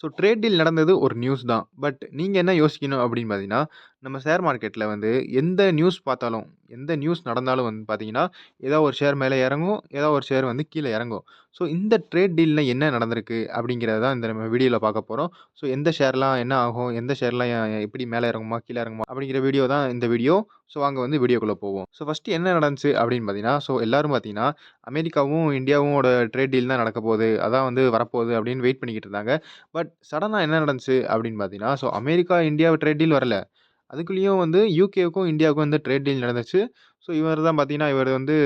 So trade deal நடந்தது ஒரு news தான். பட் நீங்க என்ன யோசிக்கணும் அப்படின்னு பார்த்தீங்கன்னா, நம்ம ஷேர் மார்க்கெட்ல வந்து எந்த நியூஸ் பார்த்தாலும், எந்த நியூஸ் நடந்தாலும் வந்து பார்த்தீங்கன்னா, ஏதா ஒரு ஷேர் மேல இறங்கும், ஏதா ஒரு ஷேர் வந்து கீழ இறங்கும். ஸோ இந்த ட்ரேட் டீல்ல என்ன நடந்திருக்கு அப்படிங்கிறத தான் இந்த நம்ம வீடியோல பார்க்க போறோம். ஸோ எந்த ஷேர்லாம் என்ன ஆகும்? எந்த ஷேர்லாம் எப்படி மேல இறங்குமா? கீழ இறங்குமா? அப்படிங்கிற வீடியோ தான் இந்த வீடியோ. ஸோ வாங்க வந்து வீடியோக்குள்ள போவோம். ஸோ ஃபர்ஸ்ட்டு என்ன நடந்துச்சு அப்படின்னு பார்த்தீங்கன்னா, ஸோ எல்லாரும் பார்த்தீங்கன்னா, அமெரிக்காவும், இந்தியாவோட ட்ரேட் டீல் தான் நடக்க போகுது. அதான் வந்து வரப்போகுது அப்படின்னு வெயிட் பண்ணிக்கிட்டு இருந்தாங்க. பட் சடனா என்ன நடந்துச்சு அப்படின்னு பார்த்தீங்கன்னா, so America, India trade deal வரல. அதுக்குள்ளேயும் வந்து யுகேவுக்கும், இந்தியாவுக்கும் வந்து ட்ரேட் டீல் நடந்துச்சு. ஸோ இவர் தான் பார்த்தீங்கன்னா, இவர் வந்து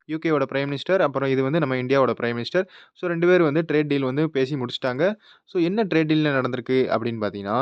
யுகேவோட பிரைம் மினிஸ்டர். அப்புறம் இது வந்து நம்ம இந்தியாவோட பிரைம் மினிஸ்டர். ஸோ 2 பேரும் வந்து ட்ரேட் டீல் வந்து பேசி முடிச்சுட்டாங்க. ஸோ என்ன ட்ரேட் டீல்ல நடந்திருக்கு அப்படின்னு பார்த்தீங்கன்னா,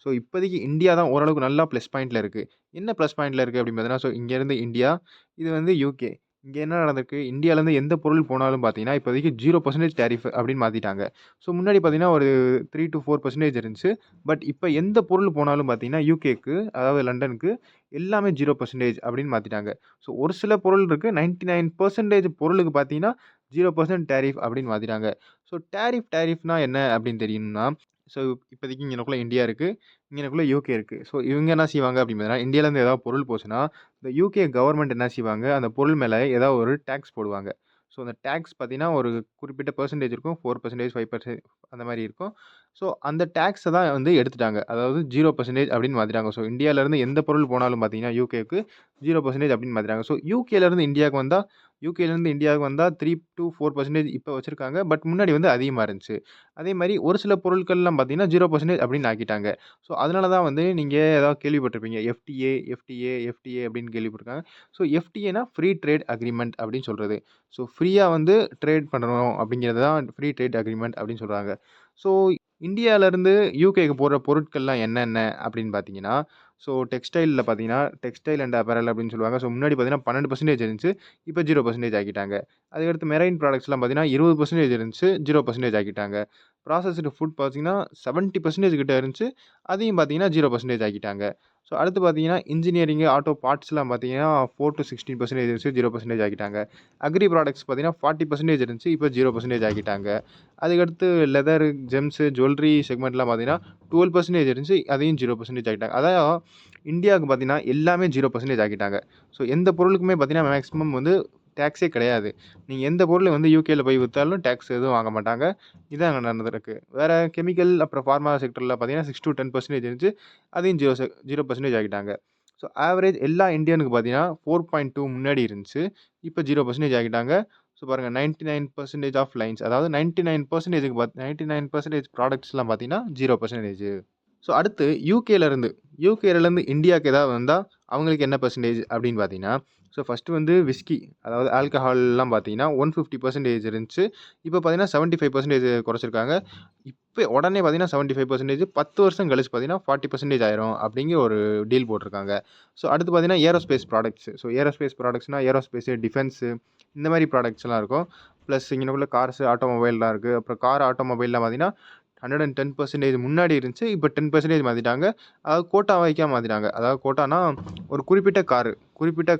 ஸோ இப்போதைக்கு இந்தியா தான் ஓரளவுக்கு நல்லா ப்ளஸ் பாயிண்ட்ல இருக்கு. என்ன ப்ளஸ் பாயிண்ட்ல இருக்கு அப்படின்னு பார்த்தீங்கன்னா, ஸோ இங்கேருந்து இந்தியா, இது வந்து யுகே. இங்க என்ன நடந்திருக்கு, இந்தியாலேருந்து எந்த பொருள் போனாலும் பார்த்தீங்கன்னா, இப்போதைக்கு 0% டாரிஃப் அப்படின்னு மாத்திட்டாங்க. ஸோ முன்னாடி பார்த்தீங்கன்னா, ஒரு 3-4% இருந்துச்சு. பட் இப்ப எந்த பொருள் போனாலும் பார்த்தீங்கன்னா, யுகேக்கு அதாவது லண்டனுக்கு எல்லாமே 0% அப்படின்னு மாத்திட்டாங்க. ஸோ ஒரு சில பொருள் இருக்கு. 99% பொருளுக்கு பார்த்தீங்கன்னா, 0% டாரிஃப் அப்படின்னு மாத்திட்டாங்க. ஸோ டாரிஃப்னா என்ன அப்படின்னு தெரியணும்னா, ஸோ இப்போதைக்கு இங்கனக்குள்ள இந்தியா இருக்கு. இங்கனக்குள்ள யுகே இருக்கு. ஸோ இவங்க என்ன செய்வாங்க அப்படின்னு பார்த்தீங்கன்னா, இந்தியாலேருந்து ஏதாவது பொருள் போச்சுன்னா, இந்த யுகே கவர்மெண்ட் என்ன செய்வாங்க, அந்த பொருள் மேல ஏதாவது ஒரு டாக்ஸ் போடுவாங்க. ஸோ அந்த டாக்ஸ் பார்த்தீங்கன்னா, ஒரு குறிப்பிட்ட பெர்சன்டேஜ் இருக்கும். 4% 5% அந்த மாரி இருக்கும். ஸோ அந்த டாக்ஸ தான் வந்து எடுத்துட்டாங்க. அதாவது 0% அப்படின்னு மாத்திட்டாங்க. ஸோ இந்தியாவிலேருந்து எந்த பொருள் போனாலும் பார்த்தீங்கன்னா, யுகேக்கு 0% அப்படின்னு மாத்திட்டாங்க. ஸோ யுகேலேருந்து இந்தியாவுக்கு வந்தா யுகேலேருந்து இந்தியாவுக்கு வந்தா 3-4% இப்ப வச்சிருக்காங்க. பட் முன்னாடி வந்து அதிகமா இருந்துச்சு. அதே மாரி ஒரு சில பொருட்கள்லாம் பார்த்தீங்கன்னா, 0% அப்படின்னு ஆக்கிட்டாங்க. ஸோ அதனால தான் வந்து நீங்க ஏதாவது கேள்விப்பட்டிருப்பீங்க. எஃப்டிஏ அப்படின்னு கேள்விப்பட்டுருக்காங்க. ஸோ எஃப்டிஏன்னா ஃப்ரீ ட்ரேட் அக்ரீமெண்ட் அப்படின்னு சொல்றது. ஸோ ஃப்ரீயா வந்து ட்ரேட் பண்ணணும் அப்படிங்கிறது தான் ஃப்ரீ ட்ரேட் அக்ரீமெண்ட் அப்படின்னு சொல்றாங்க. ஸோ இந்தியாலருந்து யுகேக்கு போற பொருட்கள்லாம் என்னென்ன அப்படின்னு பார்த்தீங்கன்னா, ஸோ டெக்ஸ்டைல்ல பார்த்தீங்கன்னா, டெக்ஸ்டைல் அண்ட் அப்பேரல் அப்படின்னு சொல்லுவாங்க. ஸோ முன்னாடி பார்த்தீங்கன்னா 12% இருந்துச்சு. இப்ப 0% ஆக்கிட்டாங்க. அதுக்கடுத்து மெரைன் ப்ராடக்ட்ஸ்லாம் பார்த்தீங்கன்னா 20% இருந்துச்சு. 0% ஆக்கிட்டாங்க. ப்ராசஸ்டு ஃபுட் பார்த்தீங்கன்னா 70% கிட்ட இருந்துச்சு. அதையும் பார்த்தீங்கன்னா 0% ஆக்கிட்டாங்க. ஸோ அடுத்து பார்த்தீங்கன்னா, இன்ஜினியரிங், ஆட்டோ பார்ட்ஸ்லாம் பார்த்தீங்கன்னா 4-16% இருந்துச்சு. 0% ஆக்கிட்டாங்க. அக்ரி ப்ராடக்ட்ஸ் பார்த்தீங்கன்னா 40% இருந்துச்சு. இப்ப 0% ஆக்கிட்டாங்க. அதுக்கடுத்து லெதர், ஜெம்ஸு, ஜுவல்லரி செக்மெண்ட்லாம் பார்த்தீங்கன்னா 12% இருந்துச்சு. அதையும் 0% ஆக்கிட்டாங்க. அதான் இந்தியாவுக்கு பார்த்தீங்கன்னா, எல்லாமே 0% ஆக்கிட்டாங்க. ஸோ எந்த பொருளுக்குமே பார்த்தீங்கன்னா, மேக்ஸிமம் வந்து டாக்ஸே கிடையாது. நீங்க எந்த பொருள் வந்து யுகேல போய் வித்தாலும் டாக்ஸ் எதுவும் வாங்க மாட்டாங்க. இதான் அங்க நடந்திருக்கு. வேற கெமிக்கல் அப்புறம் ஃபார்மா செக்டர்ல பார்த்தீங்கன்னா 6-10% இருந்துச்சு. அதையும் 0% ஆக்கிட்டாங்க. ஸோ ஆவரேஜ் எல்லா இந்தியனுக்கு பார்த்தீங்கன்னா 4.2 முன்னாடி இருந்துச்சு. இப்ப 0% ஆக்கிட்டாங்க. ஸோ பாருங்க 99% ஆஃப் லைன்ஸ் அதாவது 99%க்கு 99% ப்ராடக்ட்ஸ்லாம் பார்த்தீங்கன்னா 0%. ஸோ அடுத்து யுகேலருந்து இந்தியாவுக்கு ஏதாவது வந்தா, அவங்களுக்கு என்ன பெர்சன்டேஜ் அப்படின்னு பார்த்தீங்கன்னா, ஸோ ஃபர்ஸ்ட்டு வந்து விஸ்கி அதாவது ஆல்கஹால்லாம் பார்த்தீங்கன்னா 150% இருந்துச்சு. இப்போ பார்த்தீங்கன்னா 75% குறைச்சிருக்காங்க. இப்ப உடனே பார்த்தீங்கன்னா 75% 10 வருஷம் கழிச்சு பார்த்தீங்கன்னா 40% ஆயிரும் அப்படிங்கிற ஒரு டீல் போட்டிருக்காங்க. ஸோ அடுத்து பார்த்தீங்கன்னா ஏரோஸ்பேஸ் ப்ராடக்ட்ஸ். ஸோ ஏரோஸ்பேஸ் ப்ராடக்ட்ஸ்னா ஏரோஸ்பேஸு, டிஃபென்ஸு இந்த மாரி ப்ராடக்ட்ஸ்லாம் இருக்கும். ப்ளஸ் இங்கனக்குள்ள கார்ஸு, ஆட்டோமொபைல்லாம் இருக்கு. அப்புறம் கார், ஆட்டோமொபைல்லாம் பார்த்தீங்கன்னா 110% முன்னாடி இருந்துச்சு. இப்ப 10% மாத்திட்டாங்க. அதாவது கோட்டா வாரியா மாத்திட்டாங்க. அதாவது கோட்டான்னா, ஒரு குறிப்பிட்ட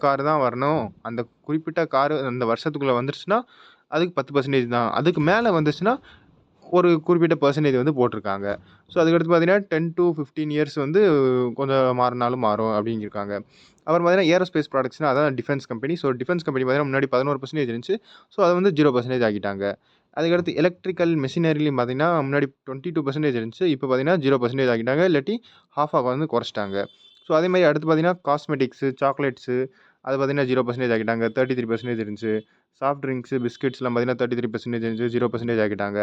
கார் தான் வரணும். அந்த குறிப்பிட்ட காரு அந்த வருஷத்துக்குள்ள வந்துருச்சுன்னா, அதுக்கு 10% தான். அதுக்கு மேல வந்துச்சுன்னா, ஒரு குறிப்பிட்ட பெர்சன்டேஜ் வந்து போட்டிருக்காங்க. ஸோ அதுக்கடுத்து பார்த்தீங்கன்னா, 10-15 இயர்ஸ் வந்து கொஞ்சம் மாறுனாலும் மாறும் அப்படிங்கிருக்காங்க. அப்புறம் பார்த்தீங்கன்னா, ஏரோஸ்பேஸ் ப்ராடக்ட்ஸ்னா அதான் defence company. So defence company பார்த்தீங்கன்னா, முன்னாடி 11% இருந்துச்சு. ஸோ அத வந்து 0% ஆக்கிட்டாங்க. அதுக்கடுத்து எலக்ட்ரிக்கல் மெஷினரிலயும் பார்த்தீங்கன்னா, முன்னாடி 22% இருந்துச்சு. இப்ப பார்த்தீங்கன்னா 0% ஆக்கிட்டாங்க. இல்லாட்டி ஹாஃபா வந்து குறைச்சுட்டாங்க. ஸோ அதேமாரி அடுத்து பார்த்தீங்கன்னா, காஸ்மெட்டிக்ஸு, சாக்லேட்ஸு அது பார்த்தீங்கன்னா 0% ஆக்கிட்டாங்க. 33% இருந்துச்சு. சாஃப்ட் ட்ரிங்க்ஸு, பிஸ்கட்ஸ்லாம் பார்த்தீங்கன்னா 33% இருந்துச்சு. 0% ஆக்கிட்டாங்க.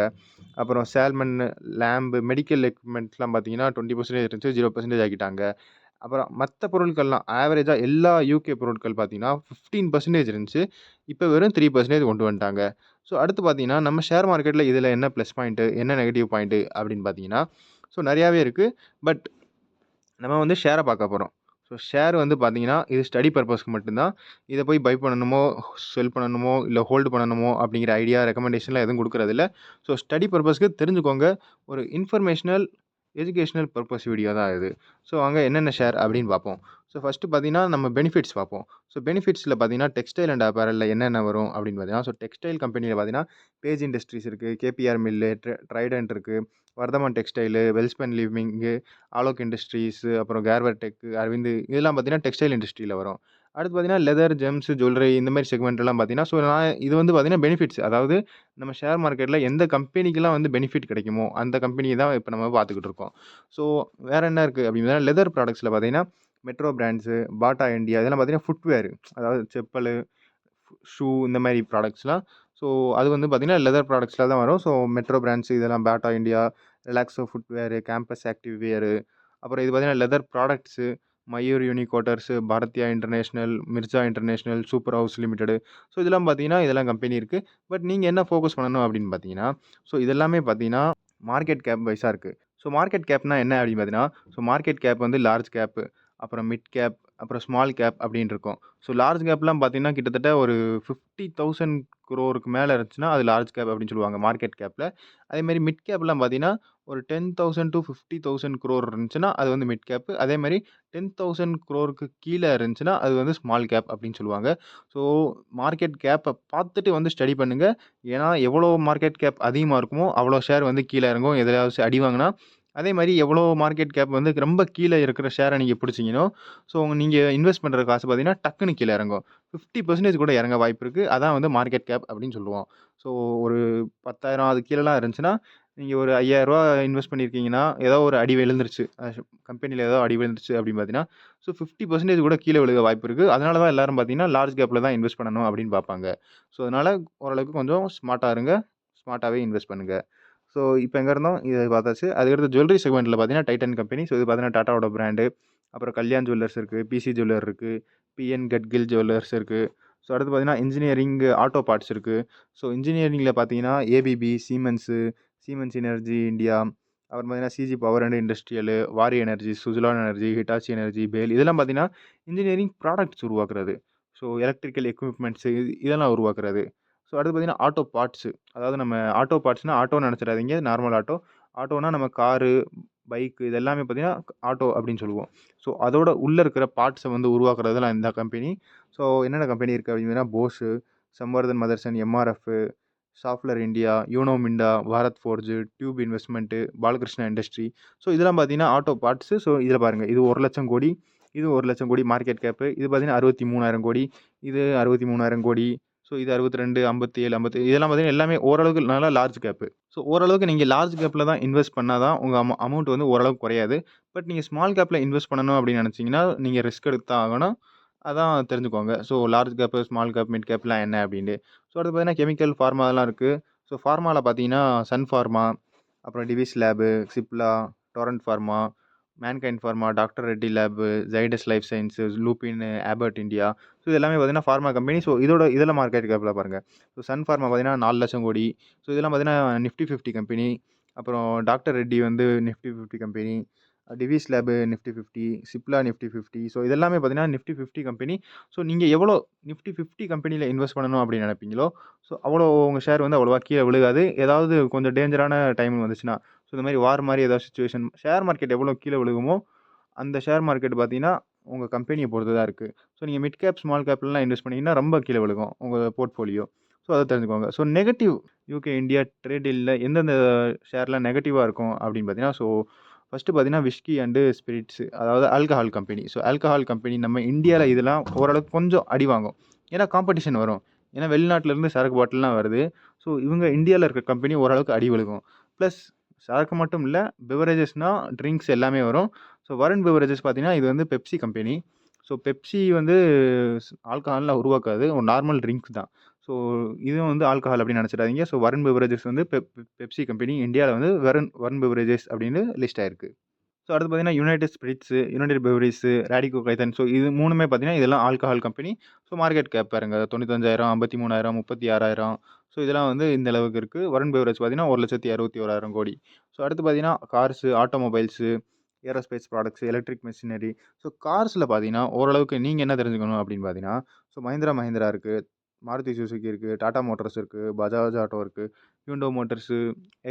அப்புறம் சால்மன், லேம்பு, மெடிக்கல் எக்யூப்மெண்ட்ஸ்லாம் பார்த்தீங்கன்னா 20% இருந்துச்சு. 0% ஆக்கிட்டாங்க. அப்புறம் மத்த பொருட்கள்லாம் ஆவரேஜா எல்லா யுகே பொருட்கள் பார்த்தீங்கன்னா 15% இருந்துச்சு. இப்ப வெறும் 3% கொண்டு வந்துட்டாங்க. ஸோ அடுத்து பார்த்தீங்கன்னா, நம்ம ஷேர் மார்க்கெட்ல இதில என்ன ப்ளஸ் பாயிண்ட்டு, என்ன நெகட்டிவ் பாயிண்ட்டு அப்படின்னு பார்த்தீங்கன்னா, ஸோ நெறையாவே இருக்கு. பட் நம்ம வந்து ஷேர பார்க்க போறோம். ஸோ ஷேர் வந்து பார்த்தீங்கன்னா, இது ஸ்டடி பர்ப்பஸ்க்கு மட்டும் தான். இத போய் பை பண்ணணுமோ, செல் பண்ணணுமோ, இல்ல ஹோல்டு பண்ணணுமோ அப்படிங்கிற ஐடியா, ரெக்கமெண்டேஷன்லாம் எதுவும் குடுக்குறதில்ல. ஸோ ஸ்டடி பர்ப்பஸ்க்கு தெரிஞ்சுக்கோங்க. ஒரு இன்ஃபர்மேஷனல் எஜுகேஷனல் பர்ப்பஸ் வீடியோ தான் இது. ஸோ அங்க என்னென்ன ஷேர் அப்படின்னு பார்ப்போம். ஸோ ஃபர்ஸ்ட்டு பார்த்தீங்கன்னா, நம்ம பெனிஃபிட்ஸ் பார்ப்போம். ஸோ பெனிஃபிட்ஸ்ல பார்த்தீங்கன்னா, டெக்ஸ்டைல் அண்ட் அப்பேரல்ல என்னென்ன வரும் அப்படின்னு பார்த்தீங்கன்னா, ஸோ டெக்ஸ்டைல் கம்பெனியில பார்த்தீங்கன்னா, பேஜ் இண்டஸ்ட்ரீஸ் இருக்கு, கேபிஆர் மில்லு, ட்ரைடன்ட் இருக்கு, Vardhman textile, Welspun living, Alok industries, அப்புறம் கேர்வர் டெக், அரவிந்த் இதெல்லாம் பார்த்தீங்கன்னா, டெக்ஸ்டைல் இண்டஸ்ட்ரியில வரும். அடுத்து பார்த்தீங்கன்னா, லெதர், ஜெம்ஸ், ஜுவல்லரி இந்த மாரி செக்மெண்ட்லாம் பார்த்தீங்கன்னா, ஸோ நான் இது வந்து பார்த்தீங்கன்னா பெனிஃபிட்ஸ். அதாவது நம்ம ஷேர் மார்க்கெட்ல எந்த கம்பெனிக்கெல்லாம் வந்து பெனிஃபிட் கிடைக்குமோ, அந்த கம்பெனிய தான் இப்ப நம்ம பார்த்துக்கிட்டு இருக்கோம். ஸோ வேற என்ன இருக்கு அப்படின்னா, லெதர் ப்ராடக்ட்ஸ்ல பார்த்தீங்கன்னா, மெட்ரோ பிராண்ட்ஸு, பாட்டா இண்டியா இதெல்லாம் பார்த்தீங்கன்னா ஃபுட்வேர். அதாவது செப்பலு, ஷூ இந்த மாரி ப்ராடக்ட்ஸ்லாம். ஸோ அது வந்து பார்த்தீங்கன்னா, லெதர் ப்ராடக்ட்ஸ்ல தான் வரும். ஸோ மெட்ரோ பிராண்ட்ஸ் இதெல்லாம் Bata India, Relaxo footwear, Campus active wear, அப்புறம் இது பார்த்தீங்கன்னா, leather products, Mayur Uniquoters, Bharatiya international, Mirza international, super house limited. So இதெல்லாம் பார்த்தீங்கன்னா, இதெல்லாம் கம்பெனி இருக்கு. பட் நீங்க என்ன ஃபோக்கஸ் பண்ணணும் அப்படின்னு பார்த்தீங்கன்னா, ஸோ இதெல்லாமே பார்த்தீங்கன்னா, மார்க்கெட் கேப் வைஸா இருக்கு. ஸோ மார்க்கெட் கேப்னா என்ன அப்படின்னு பார்த்தீங்கன்னா, ஸோ மார்க்கெட் கேப் வந்து லார்ஜ் கேப்பு, அப்புறம் மிட் கேப், அப்புறம் ஸ்மால் கேப் அப்படின்னு இருக்கும். ஸோ லார்ஜ் கேப்லாம் பார்த்தீங்கன்னா, கிட்டத்தட்ட ஒரு 50,000 குரோருக்கு மேல இருந்துச்சுன்னா, அது லார்ஜ் கேப் அப்படின்னு சொல்லுவாங்க மார்க்கெட் கேப்ல. அதேமாரி மிட் கேப்லாம் பார்த்தீங்கன்னா, ஒரு 10,000 டூ 50,000 குரோர் இருந்துச்சுன்னா, அது வந்து மிட் கேப். அதேமாரி 10,000 குரோருக்கு கீழ இருந்துச்சுன்னா, அது வந்து ஸ்மால் கேப் அப்படின்னு சொல்லுவாங்க. ஸோ மார்க்கெட் கேப்ப பார்த்துட்டு வந்து ஸ்டடி பண்ணுங்க. ஏன்னா, எவ்வளோ மார்க்கெட் கேப் அதிகமா இருக்குமோ, அவ்வளோ ஷேர் வந்து கீழ இறங்கும். எதுலயாவது அடி வாங்குனா, அதேமாரி எவ்வளோ மார்க்கெட் கேப் வந்து ரொம்ப கீழ இருக்கிற ஷேர நீங்க பிடிச்சீங்கனோ, ஸோ நீங்க இன்வெஸ்ட் பண்ற காசு பார்த்தீங்கன்னா, டக்குனு கீழ இறங்கும். 50% கூட இறங்க வாய்ப்பு இருக்கு. அதான் வந்து மார்க்கெட் கேப் அப்படின்னு சொல்லுவோம். ஸோ ஒரு 10,000 அதுக்கு கீழலாம் இருந்துச்சுன்னா, நீங்க ஒரு ரூ. 5,000 இன்வெஸ்ட் பண்ணியிருக்கீங்கன்னா, ஏதோ ஒரு அடி விழுந்துருச்சு. கம்பெனில ஏதோ அடி விழுந்துருச்சு அப்படின்னு பார்த்தீங்கன்னா, ஸோ 50% கூட கீழ விழுக வாய்ப்பு இருக்கு. அதனால தான் எல்லாரும் பார்த்தீங்கன்னா, லார்ஜ் கேப்ல தான் இன்வெஸ்ட் பண்ணணும் அப்படின்னு பார்ப்பாங்க. ஸோ அதனால ஓரளவுக்கு கொஞ்சம் ஸ்மார்ட்டா இருங்க. ஸ்மார்ட்டாவே இன்வெஸ்ட் பண்ணுங்க. ஸோ இப்ப எங்க இருந்தோம்? இத பார்த்தாச்சு. அதுக்கடுத்து ஜுவல்லரி செக்மெண்ட்ல பார்த்தீங்கன்னா, டைட்டன் கம்பெனி. ஸோ இது பார்த்தீங்கன்னா, டாட்டாவோட பிராண்டு. அப்புறம் கல்யாண் ஜுவல்லர்ஸ் இருக்கு. பிசி ஜுவல்லர் இருக்கு. பிஎன் கட்கில் ஜுவல்லர்ஸ் இருக்கு. ஸோ அடுத்து பார்த்தீங்கன்னா, இன்ஜினியரிங் ஆட்டோ பார்ட்ஸ் இருக்கு. ஸோ இன்ஜினியரிங்ல பார்த்தீங்கன்னா, ABB, Siemens, Siemens energy India, அப்புறம் பார்த்தீங்கன்னா, CG power and industrial, Waaree energy, Suzlon energy, Hitachi energy, BHEL இதெல்லாம் பார்த்தீங்கன்னா, இன்ஜினியரிங் ப்ராடக்ட்ஸ் உருவாக்குறது. ஸோ எலக்ட்ரிக்கல் எக்யூப்மெண்ட்ஸு இதெல்லாம் உருவாக்குறது. ஸோ அடுத்து பார்த்தீங்கன்னா, ஆட்டோ பார்ட்ஸு. அதாவது நம்ம ஆட்டோ பார்ட்ஸ்னா ஆட்டோன்னு நெனச்சிடாதீங்க. Normal auto. ஆட்டோனா நம்ம காரு, பைக்கு இது எல்லாமே பார்த்தீங்கன்னா, ஆட்டோ அப்படின்னு சொல்லுவோம். ஸோ அதோட உள்ள இருக்கிற பார்ட்ஸ வந்து உருவாக்குறதுலாம் இந்த கம்பெனி. ஸோ என்னென்ன கம்பெனி இருக்கு அப்படின்னா, Bosch, Samvardhana Motherson, MRF, Schaeffler India, Uno Minda, Bharat forge, tube investment, Balakrishna industry. So இதெல்லாம் பார்த்தீங்கன்னா, ஆட்டோ பார்ட்ஸு. ஸோ இதில பாருங்க. இது 1,00,000 கோடி. இது 1,00,000 கோடி மார்க்கெட் கேப்பு. இது பார்த்தீங்கன்னா, 63,000 கோடி. இது 63,000 கோடி. ஸோ இது 62, 57, 57 இதெல்லாம் பார்த்தீங்கன்னா, எல்லாமே ஓரளவுக்கு நல்லா லார்ஜ் கேப்பு. ஸோ ஓரளவுக்கு நீங்க லார்ஜ் கேப்ல தான் இன்வெஸ்ட் பண்ணா தான் உங்க அமௌண்ட் வந்து ஓரளவுக்கு குறையாது. பட் நீங்க ஸ்மால் கேப்ல இன்வெஸ்ட் பண்ணணும் அப்படின்னு நினைச்சீங்கன்னா, நீங்க ரிஸ்க் எடுத்து தான் ஆகணும். அதான் தெரிஞ்சுக்கோங்க. So large cap, small cap, mid கேப்லாம் என்ன அப்படின்னு. ஸோ அடுத்து பார்த்தீங்கன்னா, கெமிக்கல், ஃபார்மா அதெல்லாம் இருக்கு. ஸோ ஃபார்மால பார்த்தீங்கன்னா, சன் ஃபார்மா, அப்புறம் Divi's lab, Cipla, Torrent pharma, Mankind pharma, doctor Reddy lab, Zydus life sciences, Lupin, Abbott India. So இது எல்லாமே பார்த்தீங்கன்னா, ஃபார்மா கம்பெனி. ஸோ இதெல்லாம் மார்க்கெட் கேப்ல பாருங்க. ஸோ சன் ஃபார்மா பார்த்தீங்கன்னா, 4,00,000 கோடி. ஸோ இதெல்லாம் பார்த்தீங்கன்னா, நிஃப்டி 50 கம்பெனி. அப்புறம் டாக்டர் ரெட்டி வந்து Nifty 50 company. TVS lab Nifty 50, Cipla Nifty 50. So இதெல்லாமே பார்த்தீங்கன்னா, நிஃப்டி 50 கம்பெனி. ஸோ நீங்க எவ்வளோ நிஃப்டி 50 கம்பெனில இன்வெஸ்ட் பண்ணணும் அப்படின்னு நினைப்பீங்களோ, ஸோ அவ்வளோ உங்க ஷேர் வந்து அவ்வளவா கீழ விழுகாது. ஏதாவது கொஞ்சம் டேஞ்சரான டைம் வந்துச்சுன்னா, ஸோ இந்த மாரி வார் மாரி ஏதாவது சிச்சுவேஷன் ஷேர் மார்க்கெட் எவ்வளோ கீழ விழுகுமோ, அந்த ஷேர் மார்க்கெட் பார்த்தீங்கன்னா, உங்க கம்பெனிய பொறுத்து தான் இருக்கு. ஸோ நீங்க மிட் கேப், ஸ்மால் கேப்லலாம் இன்வெஸ்ட் பண்ணீங்கன்னா, ரொம்ப கீழ விழுகும் உங்க போர்ட்ஃபோலியோ. ஸோ அத தெரிஞ்சுக்கோங்க. So negative UK India trade டீல்ல எந்தெந்த ஷேர்லாம் நெகட்டிவா இருக்கும் அப்படின்னு பார்த்தீங்கன்னா, ஸோ ஃபர்ஸ்ட்டு பார்த்தீங்கன்னா, விஸ்கி அண்டு ஸ்பிரிட்ஸ் அதாவது alcohol company. So alcohol company நம்ம இந்தியால இதெல்லாம் ஓரளவுக்கு கொஞ்சம் அடி வாங்கும். ஏன்னா காம்படிஷன் வரும். ஏன்னா வெளிநாட்டிலருந்து சரக்கு பாட்டில்லாம் வருது. ஸோ இவங்க இந்தியால இருக்க கம்பெனி ஓரளவுக்கு அடி விழுகும். ப்ளஸ் சரக்கு மட்டும் இல்ல, பெவரேஜஸ்னா ட்ரிங்க்ஸ் எல்லாமே வரும். ஸோ வருண் பெவரேஜஸ் பார்த்தீங்கன்னா, இது வந்து பெப்சி கம்பெனி. ஸோ பெப்சி வந்து ஆல்கஹால்லாம் உருவாக்காது. ஒரு நார்மல் ட்ரிங்க்ஸ் தான். ஸோ இதுவும் வந்து ஆல்கஹால் அப்படின்னு நினச்சிடாதீங்க. ஸோ வருண் பெவரேஜஸ் வந்து பெப்சி கம்பெனி இந்தியால வந்து வருண் வருண் பெவரேஜஸ் அப்படின்னு லிஸ்ட் ஆயிருக்கு. ஸோ அடுத்து பார்த்தீங்கன்னா, united spirits, united breweries, Radico Khaitan. So இது 3மே பார்த்தீங்கன்னா, இதெல்லாம் alcohol company. So market cap பாருங்க 95,000, 53,000, 36,000. ஸோ இதெல்லாம் வந்து இந்த அளவுக்கு இருக்கு. வருண் பெவரேஜ் பார்த்தீங்கன்னா, 1,61,000 கோடி. ஸோ அடுத்து பார்த்தீங்கன்னா, cars, automobiles, aerospace products, electric machinery. So கார்ஸ்ல பார்த்தீங்கன்னா, ஓரளவுக்கு நீங்க என்ன தெரிஞ்சுக்கணும் அப்படின்னு பார்த்தீங்கன்னா, ஸோ மஹிந்திரா இருக்கு, மாருதி சுசுகி இருக்கு, டாடா மோட்டார்ஸ் இருக்கு, பஜாஜ் ஆட்டோ இருக்கு, Hyundai motors,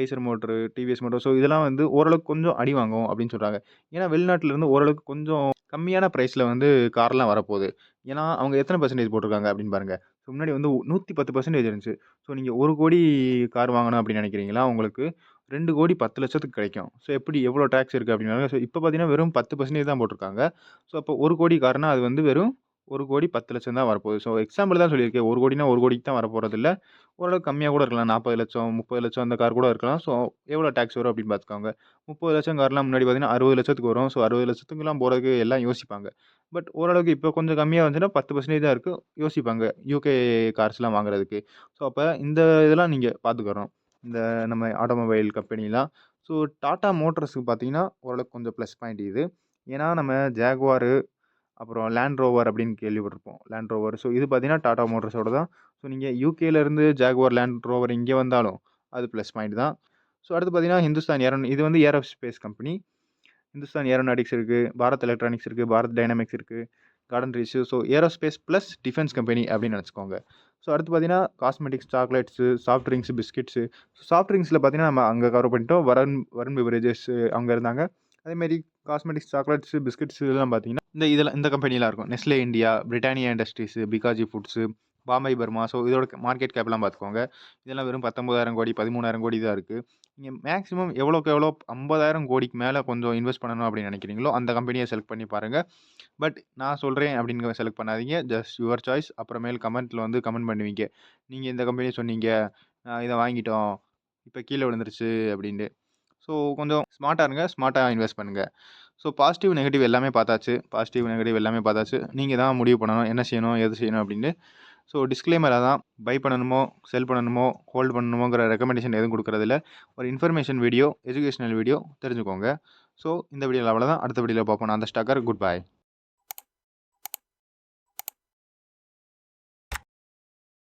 Eicher motor, TVS motor. So இதெல்லாம் வந்து ஓரளவுக்கு கொஞ்சம் அடி வாங்கும் அப்படின்னு சொல்றாங்க. ஏன்னா வெளிநாட்டிலருந்து ஓரளவுக்கு கொஞ்சம் கம்மியான பிரைஸ்ல வந்து கார்லாம் வரப்போகுது. ஏன்னா அவங்க எத்தன பெர்சன்டேஜ் போட்டிருக்காங்க அப்படின்னு பாருங்க. ஸோ முன்னாடி வந்து 110% இருந்துச்சு. ஸோ நீங்க 1,00,00,000 கார் வாங்கணும் அப்படின்னு நினைக்கிறீங்களா? உங்களுக்கு 2,10,00,000க்கு கிடைக்கும். ஸோ எப்படி எவ்வளோ டாக்ஸ் இருக்கு அப்படின்னாங்க. ஸோ இப்ப பார்த்தீங்கன்னா வெறும் 10% தான் போட்டிருக்காங்க. ஸோ அப்போ 1,00,00,000 கார்னா அது வந்து வெறும் 1,10,00,000 தான் வரப்போகுது. ஸோ எக்ஸாம்பிள் தான் சொல்லியிருக்கேன். 1,00,00,000னா 1,00,00,000க்கு தான் வரப்போறதில்ல. ஓரளவுக்கு கம்மியா கூட இருக்கலாம். 40,00,000, 30,00,000 அந்த கார் கூட இருக்கலாம். ஸோ எவ்வளோ டாக்ஸ் வரும் அப்படின்னு பார்த்துக்கோங்க. 30,00,000 கார்லாம் முன்னாடி பார்த்தீங்கன்னா 60,00,000க்கு வரும். ஸோ 60,00,000க்குலாம் போறதுக்கு எல்லாம் யோசிப்பாங்க. பட் ஓரளவுக்கு இப்போ கொஞ்சம் கம்மியா வந்துச்சுன்னா 10% தான் இருக்கு. யோசிப்பாங்க. யுகே கார்ஸ்லாம் வாங்குறதுக்கு. ஸோ அப்ப இந்த இதெல்லாம் நீங்க பார்த்துக்கணும். இந்த நம்ம ஆட்டோமொபைல் கம்பெனிலாம். ஸோ டாடா மோட்டார்ஸ்க்கு பார்த்தீங்கன்னா, ஓரளவுக்கு கொஞ்சம் ப்ளஸ் பாயிண்ட் இது. ஏன்னா நம்ம ஜாகுவார் அப்புறம் லேண்ட் ரோவர் அப்படின்னு கேள்விப்பட்டிருப்போம். Land rover. ஸோ இது பார்த்தீங்கன்னா, டாடா மோட்டார்ஸோட தான். ஸோ நீங்க யுகேலேருந்து ஜாகுவார், லேண்ட் ரோவர் இங்க வந்தாலும், அது ப்ளஸ் பாயிண்ட் தான். ஸோ அடுத்து பார்த்தீங்கன்னா, ஹிந்துஸ்தான் இது வந்து ஏரோஸ்பேஸ் கம்பெனி. ஹிந்துஸ்தான் ஏரோநாட்டிக்ஸ் இருக்கு, பாரத் எலக்ட்ரானிக்ஸ் இருக்கு, பாரத் டைனமிக்ஸ் இருக்கு, Garden Reach. So aerospace plus defence company அப்படின்னு நினச்சுக்கோங்க. ஸோ அடுத்து பார்த்தீங்கன்னா, cosmetics, chocolates, soft drinks, biscuits. Soft ட்ரிங்க்ஸில பார்த்தீங்கன்னா, நம்ம அங்க கவர் பண்ணிட்டோம். வருண் வருண் பெவரேஜஸ் அவங்க இருந்தாங்க. அதேமாரி காஸ்மெட்டிக்ஸ், சாக்லேட்ஸு, பிஸ்கெட்ஸ் இதெல்லாம் பார்த்தீங்கன்னா, இந்த கம்பெனிலாம் இருக்கும். Nestle India, Britannia industries, Bikaji foods, Bombay Burmah. So இதோட மார்க்கெட் கேப்லாம் பார்த்துக்கோங்க. இதெல்லாம் வெறும் 19,000 கோடி, 13,000 கோடி தான் இருக்கு. நீங்க மேக்ஸிமம் எவ்வளோக்கு எவ்வளோ 50,000 கோடிக்கு மேல கொஞ்சம் இன்வெஸ்ட் பண்ணணும் அப்படின்னு நினைக்கிறீங்களோ, அந்த கம்பெனிய செலக்ட் பண்ணி பாருங்க. பட் நான் சொல்றேன் அப்படின்னு செலக்ட் பண்ணாதீங்க. Just your choice. அப்புறமேல் கமெண்ட்ல வந்து கமெண்ட் பண்ணுவீங்க. நீங்க இந்த கம்பெனிய சொன்னீங்க. இத வாங்கிட்டோம். இப்ப கீழ விழுந்துருச்சு அப்படின்ட்டு. ஸோ கொஞ்சம் ஸ்மார்ட்டா இருங்க. ஸ்மார்ட்டா இன்வெஸ்ட் பண்ணுங்க. ஸோ பாசிட்டிவ், நெகட்டிவ் எல்லாமே பார்த்தாச்சு. பாசிட்டிவ், நெகட்டிவ் எல்லாமே பார்த்தாச்சு. நீங்க தான் முடிவு பண்ணணும். என்ன செய்யணும்? ஏது செய்யணும்? அப்படின்னு. ஸோ டிஸ்க்ளைமர் அதான். பை பண்ணணுமோ, செல் பண்ணணுமோ, ஹோல்ட் பண்ணணுமோங்கிற ரெக்கமெண்டேஷன் எதுவும் குடுக்குறதில்ல. ஒரு இன்ஃபர்மேஷன் வீடியோ, எஜுகேஷனல் வீடியோ தெரிஞ்சுக்கோங்க. ஸோ இந்த வீடியோல அவ்வளோதான். அடுத்த வீடியோல பார்ப்போம். நான் அந்த ஸ்டக்கர். Good bye.